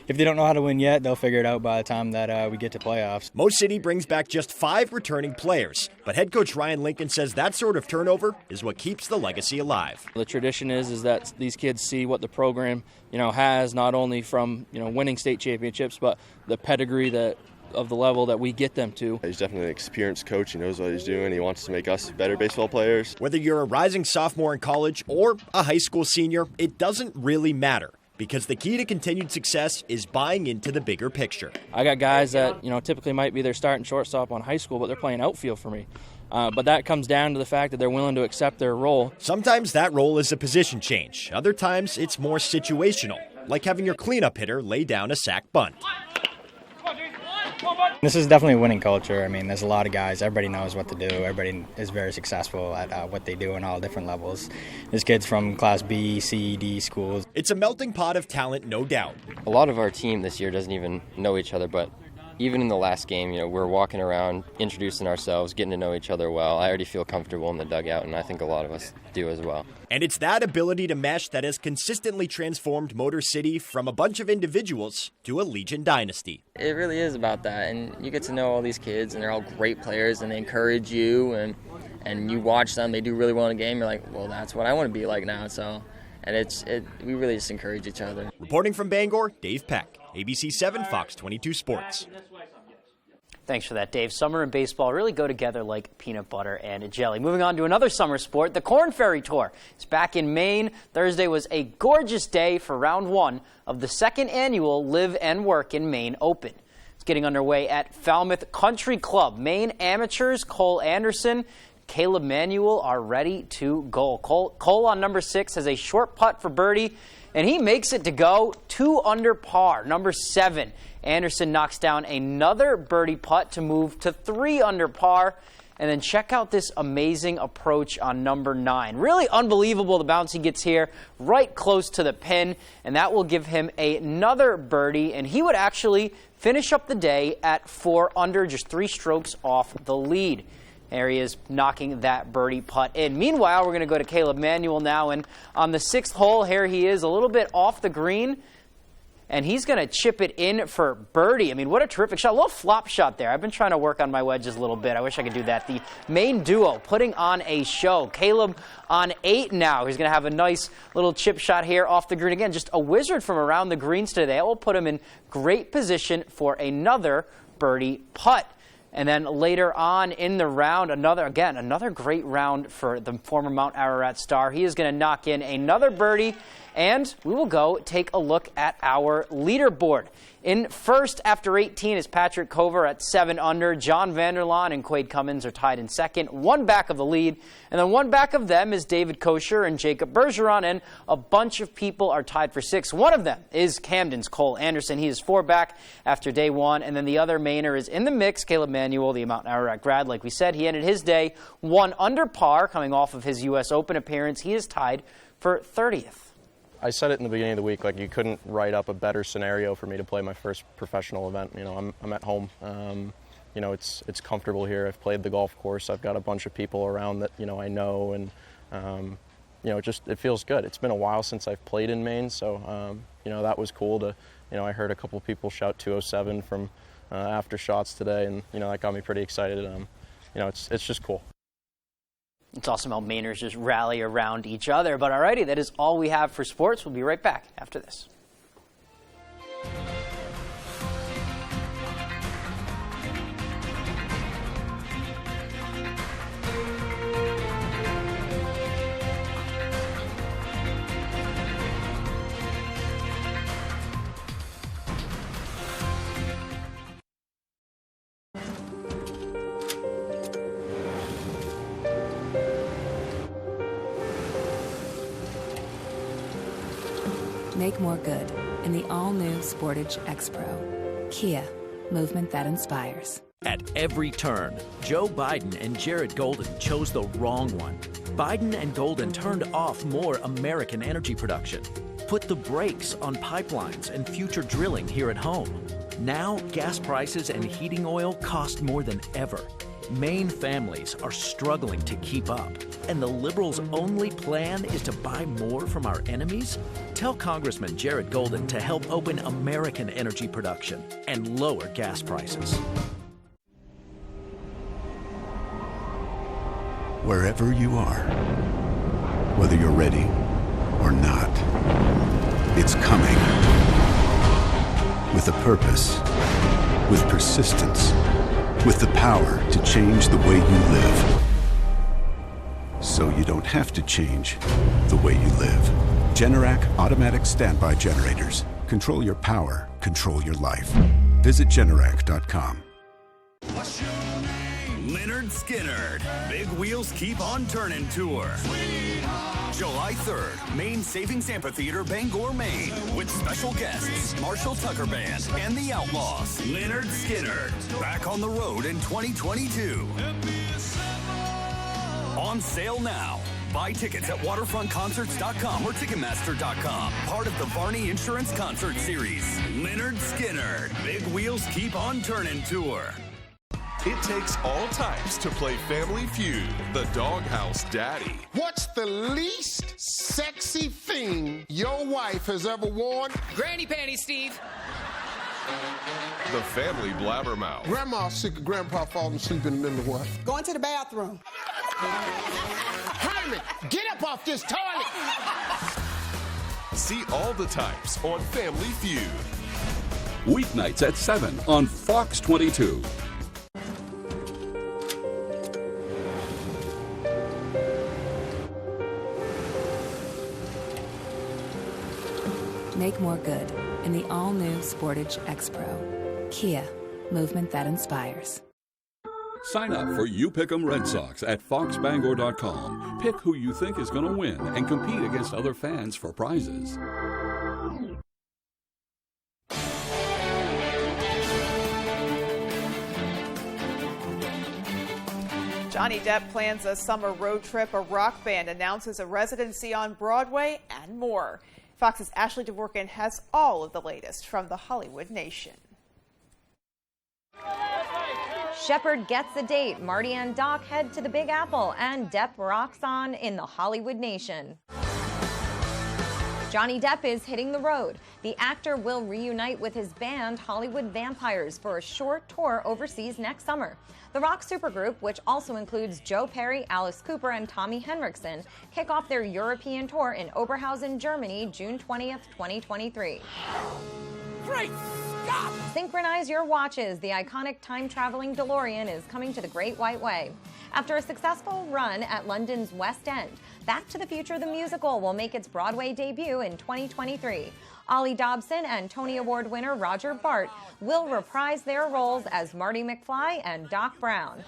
If they don't know how to win yet, they'll figure it out by the time that we get to playoffs. Mo City brings back just 5 returning players, but head coach Ryan Lincoln says that sort of turnover is what keeps the legacy alive. The tradition is that these kids see what the program, has, not only from, winning state championships, but the pedigree of the level that we get them to. He's definitely an experienced coach. He knows what he's doing. He wants to make us better baseball players. Whether you're a rising sophomore in college or a high school senior, it doesn't really matter, because the key to continued success is buying into the bigger picture. I got guys that, typically might be their starting shortstop on high school, but they're playing outfield for me. But that comes down to the fact that they're willing to accept their role. Sometimes that role is a position change. Other times it's more situational, like having your cleanup hitter lay down a sac bunt. This is definitely a winning culture. I mean, there's a lot of guys. Everybody knows what to do. Everybody is very successful at what they do on all different levels. There's kids from Class B, C, D schools. It's a melting pot of talent, no doubt. A lot of our team this year doesn't even know each other, but even in the last game, we're walking around, introducing ourselves, getting to know each other well. I already feel comfortable in the dugout, and I think a lot of us do as well. And it's that ability to mesh that has consistently transformed Motor City from a bunch of individuals to a Legion dynasty. It really is about that, and you get to know all these kids, and they're all great players, and they encourage you, and you watch them, they do really well in a game, you're like, well, that's what I want to be like now, and we really just encourage each other. Reporting from Bangor, Dave Peck, ABC 7, Fox 22 Sports. Thanks for that, Dave. Summer and baseball really go together like peanut butter and jelly. Moving on to another summer sport, the Corn Ferry Tour. It's back in Maine. Thursday was a gorgeous day for round 1 of the 2nd annual Live and Work in Maine Open. It's getting underway at Falmouth Country Club. Maine amateurs Cole Anderson, Caleb Manuel are ready to go. Cole on number 6 has a short putt for birdie, and he makes it to go 2 under par. Number 7, Anderson knocks down another birdie putt to move to 3 under par. And then check out this amazing approach on number 9. Really unbelievable the bounce he gets here, right close to the pin, and that will give him another birdie, and he would actually finish up the day at 4 under, just 3 strokes off the lead. There he is knocking that birdie putt in. Meanwhile, we're going to go to Caleb Manuel now, and on the 6th hole, here he is a little bit off the green, and he's going to chip it in for birdie. I mean, what a terrific shot. A little flop shot there. I've been trying to work on my wedges a little bit. I wish I could do that. The main duo putting on a show. Caleb on 8 now. He's going to have a nice little chip shot here off the green. Again, just a wizard from around the greens today. That will put him in great position for another birdie putt. And then later on in the round, another great round for the former Mount Ararat star. He is going to knock in another birdie, and we will go take a look at our leaderboard. In first after 18 is Patrick Cover at 7 under. John Vanderlaan and Quade Cummins are tied in second, 1 back of the lead. And then 1 back of them is David Kosher and Jacob Bergeron, and a bunch of people are tied for 6. One of them is Camden's Cole Anderson. He is 4 back after day 1. And then the other Mainer is in the mix, Caleb Manuel, the Mount Ararat grad. Like we said, he ended his day 1 under par, coming off of his U.S. Open appearance. He is tied for 30th. I said it in the beginning of the week, like you couldn't write up a better scenario for me to play my first professional event. You know, I'm at home. You know, it's comfortable here. I've played the golf course. I've got a bunch of people around that, you know, I know, and you know, it feels good. It's been a while since I've played in Maine, so you know, that was cool to, you know, I heard a couple people shout 207 from after shots today, and you know, that got me pretty excited. You know, it's just cool. It's awesome how Mainers just rally around each other. But alrighty, that is all we have for sports. We'll be right back after this. Make more good in the all-new Sportage X-Pro. Kia, movement that inspires. At every turn, Joe Biden and Jared Golden chose the wrong one. Biden and Golden turned off more American energy production, put the brakes on pipelines and future drilling here at home. Now, gas prices and heating oil cost more than ever. Maine families are struggling to keep up, and the Liberals' only plan is to buy more from our enemies? Tell Congressman Jared Golden to help open American energy production and lower gas prices. Wherever you are, whether you're ready or not, it's coming. With a purpose, with persistence, with the power to change the way you live. So you don't have to change the way you live. Generac automatic standby generators. Control your power, control your life. Visit Generac.com. Leonard Skinner, Big Wheels Keep on Turning Tour. July 3rd, Maine Savings Amphitheater, Bangor, Maine, with special guests Marshall Tucker Band and the Outlaws. Leonard Skinner, back on the road in 2022. On sale now. Buy tickets at waterfrontconcerts.com or Ticketmaster.com. Part of the Varney Insurance Concert Series. Leonard Skinner, Big Wheels Keep on Turning Tour. It takes all types to play Family Feud, the Doghouse Daddy. What's the least sexy thing your wife has ever worn? Granny panties, Steve. The Family Blabbermouth. Grandma's sick of Grandpa falling asleep in the middle of what? Going to the bathroom. Herman, get up off this toilet! See all the types on Family Feud. Weeknights at 7 on Fox 22. Make more good in the all-new Sportage X-Pro. Kia, movement that inspires. Sign up for You Pick'em Red Sox at foxbangor.com. Pick who you think is going to win and compete against other fans for prizes. Johnny Depp plans a summer road trip, a rock band announces a residency on Broadway, and more. Fox's Ashley Dvorkin has all of the latest from the Hollywood Nation. Shepard gets a date. Marty and Doc head to the Big Apple, and Depp rocks on in the Hollywood Nation. Johnny Depp is hitting the road. The actor will reunite with his band Hollywood Vampires for a short tour overseas next summer. The rock supergroup, which also includes Joe Perry, Alice Cooper, and Tommy Henriksen, kick off their European tour in Oberhausen, Germany, June 20th, 2023. Great Scott! Synchronize your watches. The iconic time-traveling DeLorean is coming to the Great White Way. After a successful run at London's West End, Back to the Future the musical will make its Broadway debut in 2023. Ollie Dobson and Tony Award winner Roger Bart will reprise their roles as Marty McFly and Doc Brown.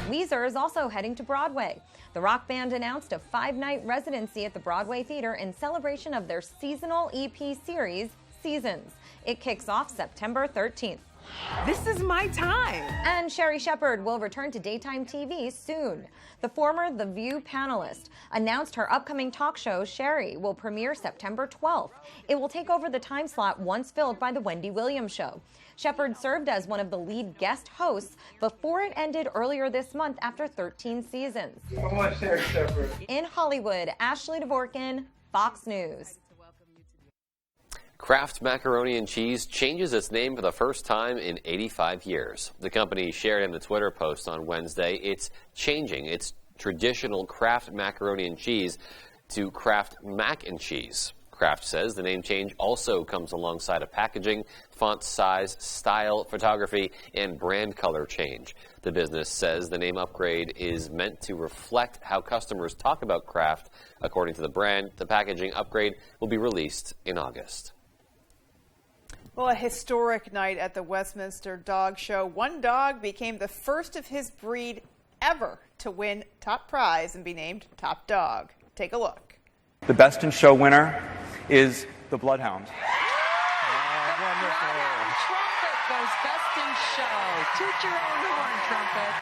Weezer is also heading to Broadway. The rock band announced a 5-night residency at the Broadway Theater in celebration of their seasonal EP series, Seasons. It kicks off September 13th. This is my time. And Sherry Shepard will return to daytime TV soon. The former The View panelist announced her upcoming talk show, Sherry, will premiere September 12th. It will take over the time slot once filled by The Wendy Williams Show. Shepard served as one of the lead guest hosts before it ended earlier this month after 13 seasons. So much, Sherry Shepard. In Hollywood, Ashley Dvorkin, Fox News. Kraft Macaroni and Cheese changes its name for the first time in 85 years. The company shared in a Twitter post on Wednesday it's changing its traditional Kraft Macaroni and Cheese to Kraft Mac and Cheese. Kraft says the name change also comes alongside a packaging, font size, style, photography, and brand color change. The business says the name upgrade is meant to reflect how customers talk about Kraft. According to the brand, the packaging upgrade will be released in August. Well, a historic night at the Westminster Dog Show. One dog became the first of his breed ever to win top prize and be named top dog. Take a look. The Best in Show winner is the Bloodhound. Trumpet goes Best in Show. Toot your own horn, Trumpet.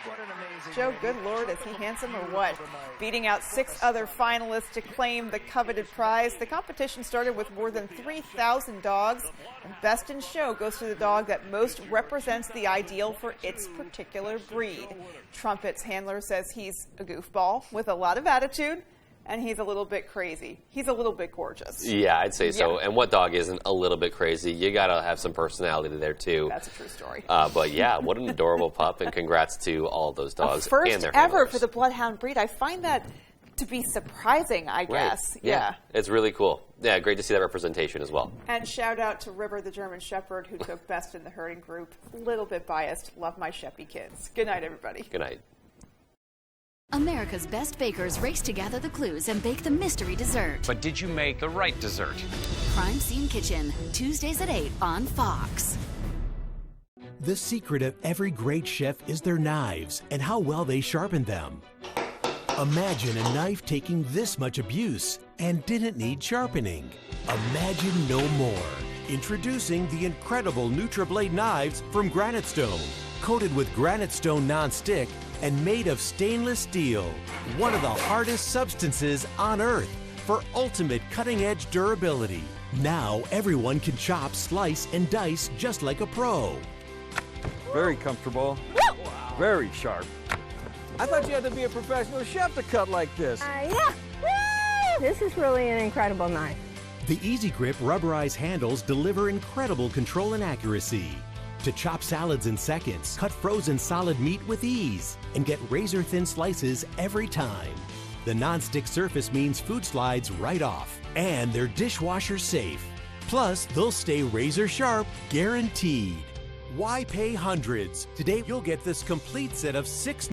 What an amazing Joe, good Lord, is he handsome or what? Beating out 6 other finalists to claim the coveted prize. The competition started with more than 3,000 dogs, and Best in Show goes to the dog that most represents the ideal for its particular breed. Trumpet's handler says he's a goofball with a lot of attitude, and he's a little bit crazy. He's a little bit gorgeous. Yeah, I'd say so. Yeah. And what dog isn't a little bit crazy? You got to have some personality there, too. That's a true story. But yeah, what an adorable pup, and congrats to all those dogs and their handlers. First ever for the Bloodhound breed. I find that to be surprising, I guess. Right. Yeah. It's really cool. Yeah, great to see that representation as well. And shout out to River, the German Shepherd, who took best in the herding group. A little bit biased. Love my Sheppy kids. Good night, everybody. Good night. America's best bakers race to gather the clues and bake the mystery dessert. But did you make the right dessert? Crime Scene Kitchen, Tuesdays at 8 on Fox. The secret of every great chef is their knives and how well they sharpen them. Imagine a knife taking this much abuse and didn't need sharpening. Imagine no more. Introducing the incredible NutriBlade knives from Granite Stone. Coated with Granite Stone non-stick and made of stainless steel, one of the hardest substances on Earth for ultimate cutting-edge durability. Now everyone can chop, slice, and dice just like a pro. Very comfortable, very sharp. I thought you had to be a professional chef to cut like this. Yeah. Woo! This is really an incredible knife. The Easy Grip rubberized handles deliver incredible control and accuracy. To chop salads in seconds, cut frozen solid meat with ease, and get razor-thin slices every time. The non-stick surface means food slides right off, and they're dishwasher safe. Plus, they'll stay razor sharp, guaranteed. Why pay hundreds? Today, you'll get this complete set of 6